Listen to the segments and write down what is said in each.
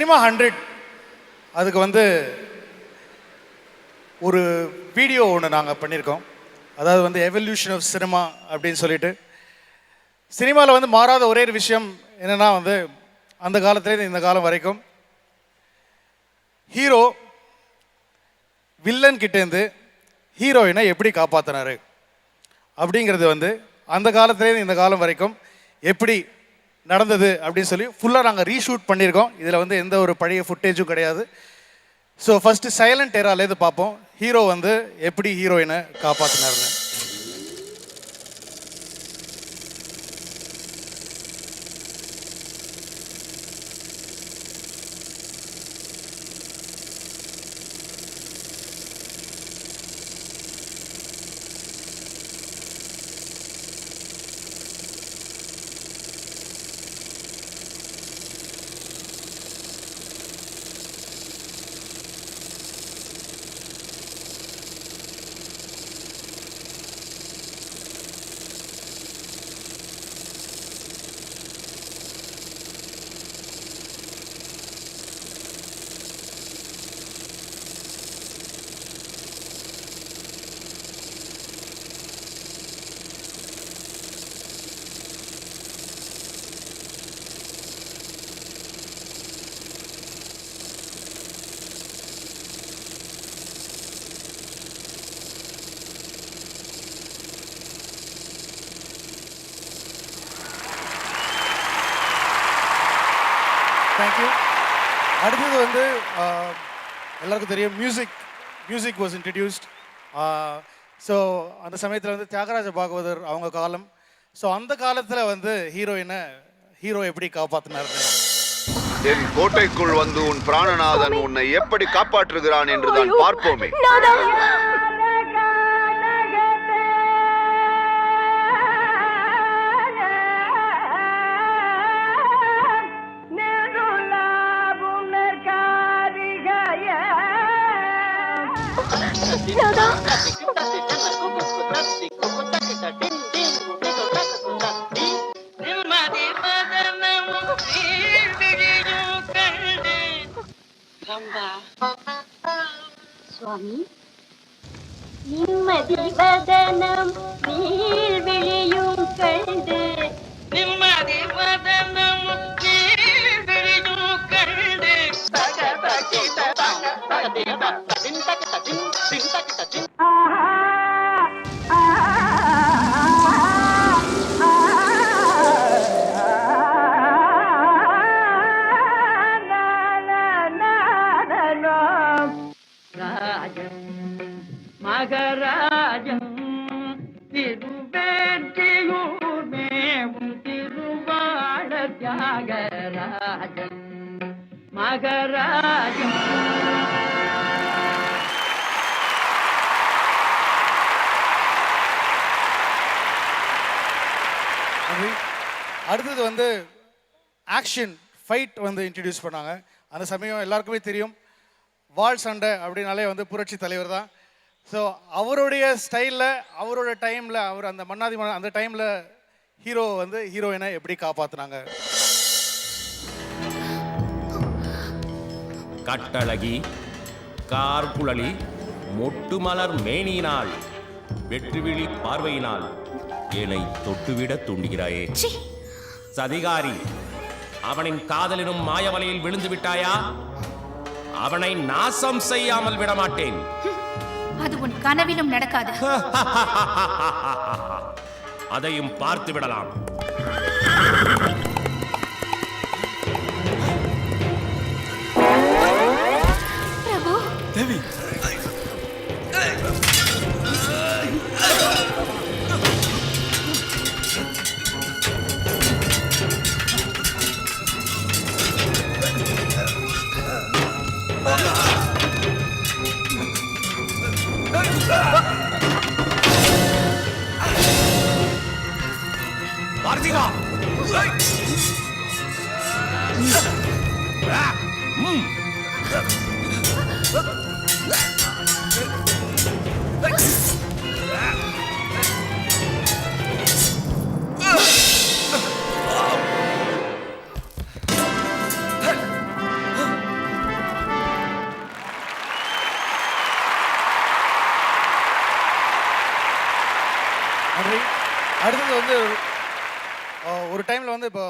Cinema 100 அதுக்கு வந்து ஒரு வீடியோ ஒன்று நாங்கள் பண்ணியிருக்கோம். அதாவது வந்து எவல்யூஷன் ஆஃப் சினிமா அப்படின்னு சொல்லிட்டு, சினிமாவில் வந்து மாறாத ஒரே ஒரு விஷயம் என்னென்னா வந்து அந்த காலத்துலேருந்து இந்த காலம் வரைக்கும் ஹீரோ வில்லன் கிட்டேருந்து ஹீரோயினை எப்படி காப்பாற்றினாரு அப்படிங்கிறது வந்து அந்த காலத்துலேருந்து இந்த காலம் வரைக்கும் எப்படி நடந்தது அப்படின்னு சொல்லி ஃபுல்லாக நாங்கள் ரீஷூட் பண்ணியிருக்கோம். இதில் வந்து எந்த ஒரு பழைய ஃபுட்டேஜும் கிடையாது. ஸோ ஃபஸ்ட்டு சைலண்ட் ஏராலேருந்து பார்ப்போம் ஹீரோ வந்து எப்படி ஹீரோயினை காப்பாற்றினாருன்னு. தேங்க்யூ. அடுத்தது வந்து எல்லாருக்கும் தெரியும் மியூசிக் வாஸ் இன்ட்ரடியூஸ்ட். ஸோ அந்த சமயத்தில் வந்து தியாகராஜ பாகவதர் அவங்க காலம். ஸோ அந்த காலத்தில் வந்து ஹீரோ எப்படி காப்பாற்றினார்? என் கோட்டைக்குள் வந்து உன் பிராணநாதன் உன்னை எப்படி காப்பாற்றுகிறான் என்றுதான் பார்ப்போமே. சுவாமி, நிம்மதி வதனம் நீர் விழியும் கண்டு, நிம்மதி வதனம் நீர் விழியும் கண்டு, மகராஜன் திருவேற்றியூர் மேவும் திருவாழ தியாகராஜன் மகராஜன். அடுத்தது வந்து ஆக்ஷன் ஃபைட் வந்து இன்ட்ரடியூஸ் பண்ணாங்க. அந்த சமயம் எல்லாருக்குமே தெரியும், வாள் சண்டை அப்படின்னாலே வந்து புரட்சி தலைவர் தான். ஸோ அவருடைய ஸ்டைலில் அவரோட டைமில் அவர் அந்த மன்னாதி அந்த டைமில் ஹீரோ வந்து ஹீரோயினை எப்படி காப்பாற்றினாங்க? கட்டழகி கார்குழலி மொட்டுமலர் மேனியினால் வெற்றுவிழி பார்வையினால் என்னை தொட்டுவிட தூண்டுகிறாயே சதிகாரி. அவனின் காதலினும் மாயவலையில் விழுந்து விட்டாயா? அவனை நாசம் செய்யாமல் விடமாட்டேன். அது உன் கனவிலும் நடக்காது. அதையும் பார்த்து விடலாம். பிரபு, தேவி, பார்த்திகா, அடுத்தது வந்து ஒரு டைமில் வந்து இப்போ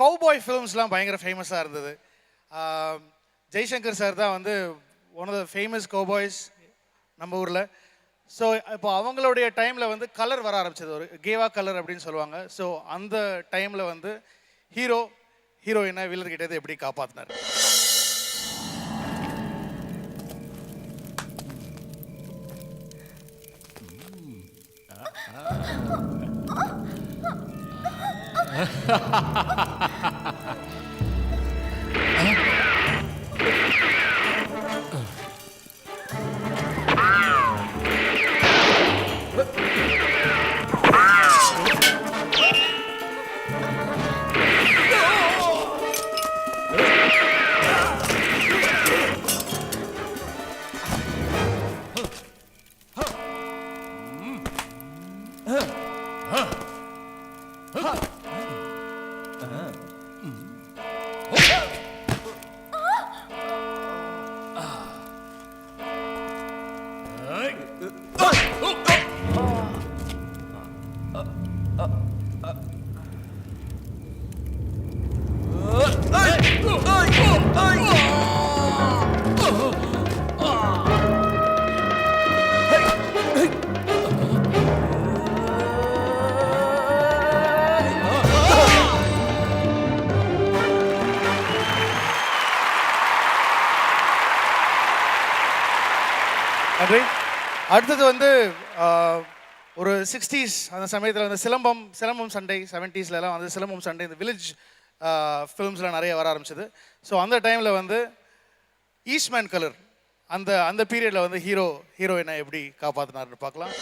கவுபாய் ஃபிலிம்ஸ்லாம் பயங்கர ஃபேமஸாக இருந்தது. ஜெய்சங்கர் சார் தான் வந்து one of the famous cowboys நம்ம ஊரில். ஸோ இப்போ அவங்களுடைய டைமில் வந்து கலர் வர ஆரம்பிச்சது, ஒரு கேவா கலர் அப்படின்னு சொல்லுவாங்க. ஸோ அந்த டைமில் வந்து ஹீரோயினை வில்லர்கிட்டது எப்படி காப்பாற்றினார்? நன்றி. அடுத்தது வந்து ஒரு 60s அந்த சமயத்தில் வந்து சிலம்பம் சண்டை 70ஸ்லாம் வந்து சிலம்பம் சண்டை இந்த வில்லேஜ் ஃபிலிம்ஸ்லாம் நிறைய வர ஆரம்பிச்சது. ஸோ அந்த டைமில் வந்து ஈஸ்ட்மேன் கலர் அந்த பீரியடில் வந்து ஹீரோயினை எப்படி காப்பாற்றினார்னு பார்க்கலாம்.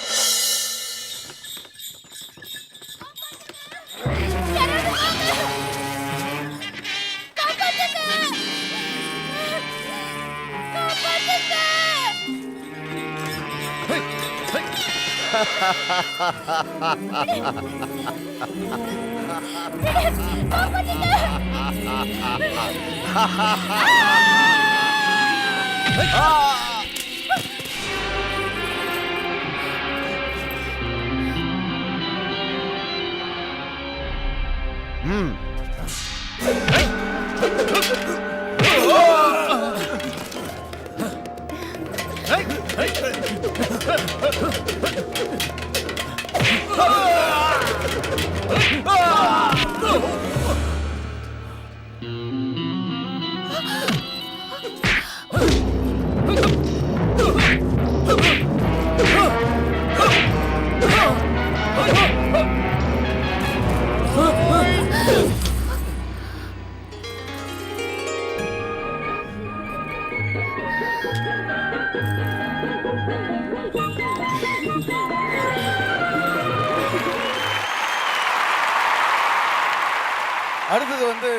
அடுத்தது வந்து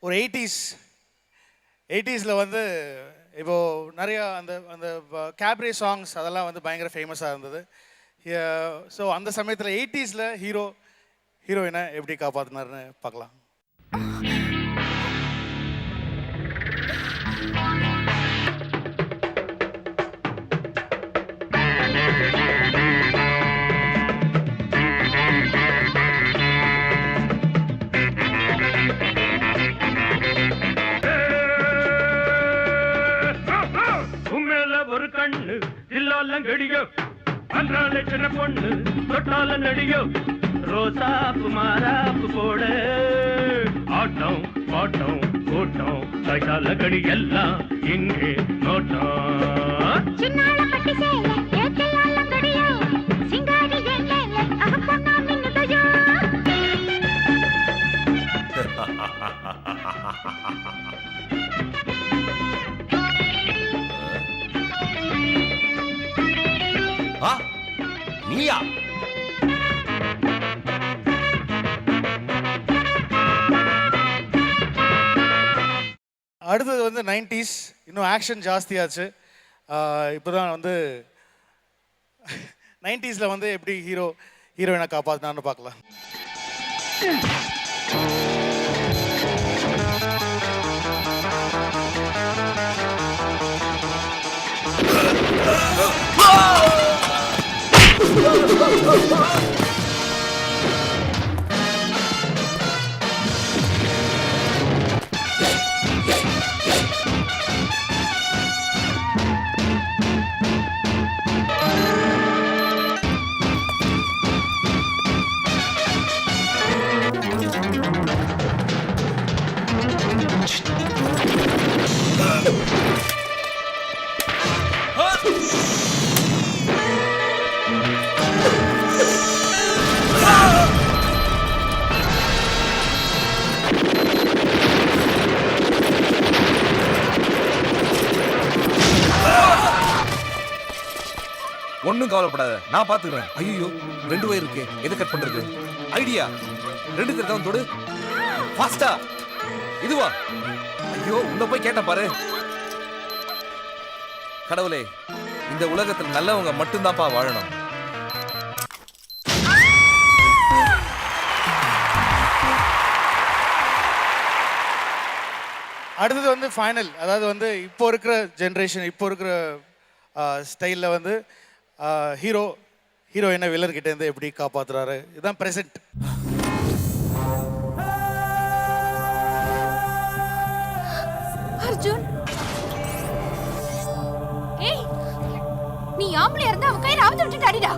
ஒரு 80ஸ்ல வந்து இப்போது நிறையா அந்த கேப்ரே சாங்ஸ் அதெல்லாம் வந்து பயங்கர ஃபேமஸாக இருந்தது. ஸோ அந்த சமயத்தில் 80ஸ்ல ஹீரோயினை எப்படி காப்பாற்றினார்னு பார்க்கலாம். ஒரு கண்ணு தில்லாலங்கடியோ அன்றால சின்ன பொண்ணு தொட்டால நடியோ ரோசாப்பு மாறாப்பு போட ஆட்டம் பாட்டம் கூட்டம் கைகால கடி எல்லாம் இங்கே நோட்டம் சின்னால பட்டி சேல ஏத்தையாலங்கடியோ சிங்காரி ஏலேல அகப்பொன்னா மின்னுதயோ நீயா? அடுத்தது வந்து 90s, இன்னும் ஆக்ஷன் ஜாஸ்தியாச்சு. இப்போ தான் வந்து 90ஸ்ல வந்து எப்படி ஹீரோயினை காப்பாற்றினான்னு பார்க்கலாம். Oh! ஒன்றும் கவலைப்படாத, நான் பார்த்துக்கிறேன். ஐயோ 2 வயர் இருக்கு, எது கட் பண்றது? ஐடியா, 2 தடவை தொடு, ஃபாஸ்டா. இதுவா? ஐயோ உன்னை போய் கேட்டேன் பாரு. கடவுளே, இந்த உலகத்துல நல்லவங்க மட்டும்தான்ப்பா வாழணும். அடுத்தது வந்து ஃபைனல், அதாவது வந்து இப்போ இருக்கிற ஜென்ரேஷன், இப்போ இருக்கிற ஸ்டைலில் வந்து ஹீரோயினை வில்லர்கிட்ட இருந்து எப்படி காப்பாற்றுறாரு, இதுதான் ப்ரெசென்ட். அர்ஜுன், ஏய், நீ ஆம்பளையா இருந்தா அவன் கையில ஆபத்து விட்டுட்டு அடிடா.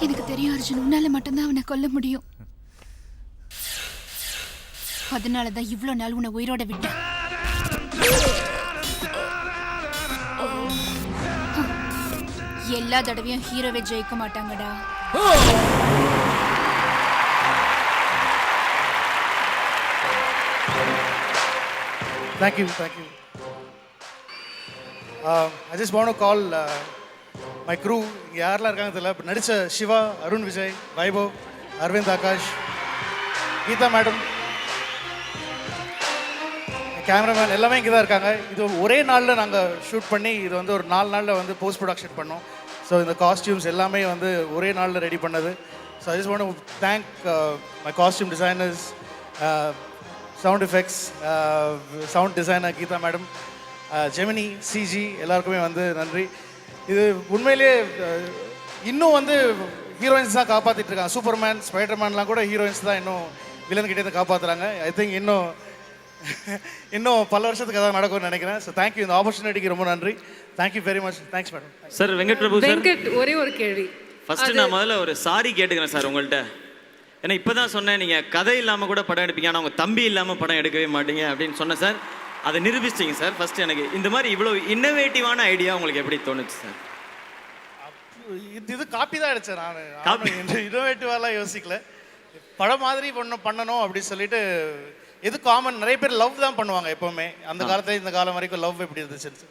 எனக்கு தெரியும் அர்ஜுன், உன்னால மட்டும்தான் அவனை கொல்ல முடியும். அதனாலதான் இவ்ளோ நாள் உன்னை உயிரோட விட்டேன். எல்லா தடவையும் ஹீரோவை ஜெயிக்க மாட்டாங்கடா. Thank you. I just want to call my crew. இங்கே யாரெல்லாம் இருக்காங்க தெரியல, இப்போ நடித்த சிவா, அருண் விஜய், வைபவ், அரவிந்த், ஆகாஷ், கீதா மேடம், கேமராமேன் எல்லாமே இங்கே தான் இருக்காங்க. இது ஒரே நாளில் நாங்கள் ஷூட் பண்ணி இது வந்து ஒரு 4 நாளில் வந்து போஸ்ட் ப்ரொடக்ஷன் பண்ணோம். ஸோ இந்த காஸ்டியூம்ஸ் எல்லாமே வந்து ஒரே நாளில் ரெடி பண்ணது. So I just want to thank my costume designers, sound effects, sound designer Geetha madam, Gemini, CG எல்லாருக்குமே வந்து நன்றி. இது உண்மையிலேயே இன்னும் வந்து ஹீரோயின்ஸ் தான் காப்பாற்றிட்டு இருக்காங்க. சூப்பர்மேன், ஸ்பைடர்மேன்லாம் கூட ஹீரோயின்ஸ் தான் இன்னும் வில்லன் கிட்டே காப்பாற்றுறாங்க. ஐ திங்க் இன்னும் பல வருஷத்துக்கு அதான் நடக்கும்னு நினைக்கிறேன். ஸோ தேங்க்யூ, இந்த ஆப்பர்ச்சுனிட்டிக்கு ரொம்ப நன்றி. Thank you very much. Thanks madam. Sir Venkat Prabhu sir, Venkat, ஒரே ஒரு கேள்வி. ஃபர்ஸ்ட் நான் முதல்ல ஒரு சாரி கேட்டுக்கிறேன் சார் உங்கள்கிட்ட. ஏன்னா இப்போ தான் சொன்னேன் நீங்கள் கதை இல்லாமல் கூட படம் எடுப்பீங்க, ஆனால் உங்கள் தம்பி இல்லாமல் படம் எடுக்கவே மாட்டீங்க அப்படின்னு சொன்னேன் சார். அதை நிரூபிச்சிட்டிங்க சார். ஃபர்ஸ்ட் எனக்கு இந்த மாதிரி இவ்வளோ இன்னோவேட்டிவான ஐடியா உங்களுக்கு எப்படி தோணுச்சு சார்? இது காப்பி தான் அடித்தேன் நான். இன்னோவேட்டிவாலாம் யோசிக்கல. படம் மாதிரி பண்ணணும் அப்படின்னு சொல்லிட்டு, எது காமன், நிறைய பேர் லவ் தான் பண்ணுவாங்க எப்போவுமே. அந்த காலத்துல இந்த காலம் வரைக்கும் லவ் எப்படி இருந்துச்சு.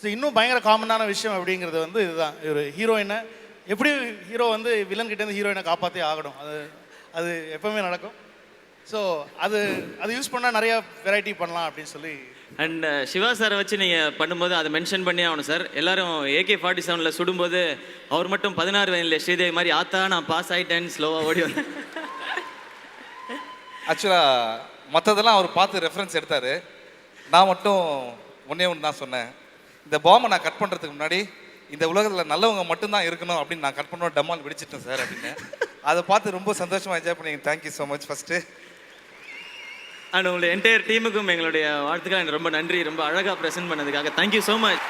ஸோ இன்னும் பயங்கர காமனான விஷயம் அப்படிங்கிறது வந்து இதுதான். ஒரு ஹீரோயினை எப்படி ஹீரோ வந்து வில்லன் கிட்டேருந்து ஹீரோயினை காப்பாற்றே ஆகணும். அது எப்போவுமே நடக்கும். ஸோ அது யூஸ் பண்ணால் நிறையா வெரைட்டி பண்ணலாம் அப்படின்னு சொல்லி. அண்ட் சிவா சாரை வச்சு நீங்கள் பண்ணும்போது அதை மென்ஷன் பண்ணி ஆகணும் சார். எல்லாரும் AK-47 சுடும்போது அவர் மட்டும் 16 வயதில் ஸ்ரீதேவி மாதிரி ஆத்தா நான் பாஸ் ஆகிட்டேன்னு ஸ்லோவாக ஓடி வந்தேன். ஆக்சுவலாக மற்றதெல்லாம் அவர் பார்த்து ரெஃபரன்ஸ் எடுத்தார். நான் மட்டும் ஒன்றே தான் சொன்னேன், இந்த பாம்பை நான் கட் பண்ணுறதுக்கு முன்னாடி இந்த உலகத்தில் நல்லவங்க மட்டும்தான் இருக்கணும் அப்படின்னு நான் கட் பண்ண டம்மால் வெடிச்சிட்டேன் சார் அப்படின்னு. அதை பார்த்து ரொம்ப சந்தோஷமாக என்ஜாய் பண்ணி. Thank you so much first. And உங்களுடைய என்டையர் டீமுக்கும் எங்களுடைய வாழ்த்துக்கள். எனக்கு ரொம்ப நன்றி, ரொம்ப அழகாக ப்ரெசென்ட் பண்ணதுக்காக. Thank you so much.